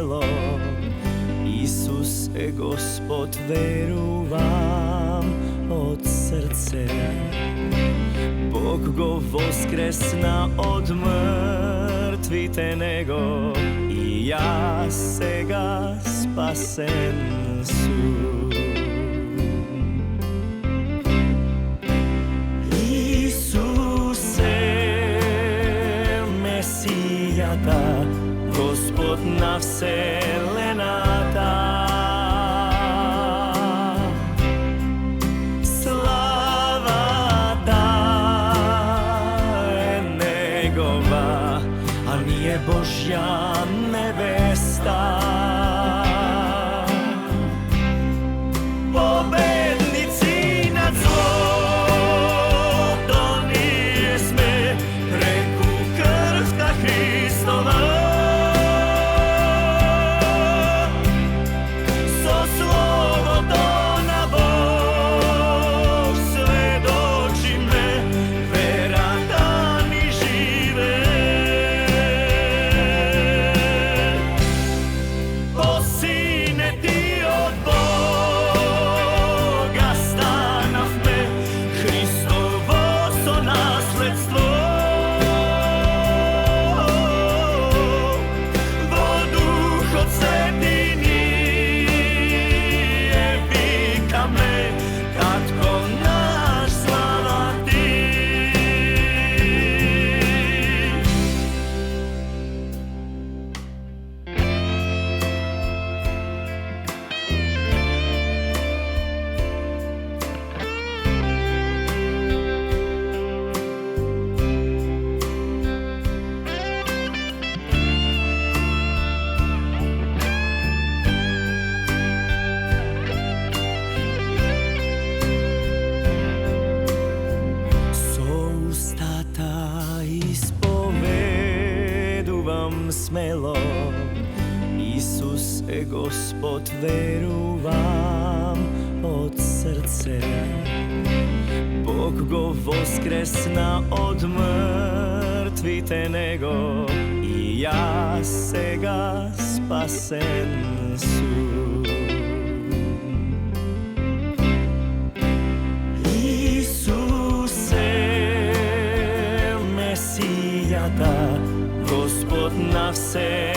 smelo. Isuse Gospod, verujem od srce. Bog go voskresna od mrtvite nego, i ja sega spasen su. Mesijata, Gospod na vselenata. Slava ta je njegova, a nije Božja nevesta. Pobednici nad zlom, to nije sme, preku krvta Hristova. So slobodona Bog svedoči me, vera da mi žive. O sine ti od Boga stanav me, Hristovo so nasledstvo. Vo duh od svetini je vika me, Tatko naš slava ti. Ispovedu vam smelo, Isuse Gospod, verujem od srce. Bog go voskresna od mrtvite nego, i ja sega spasen su. Mesijata, Gospod na vse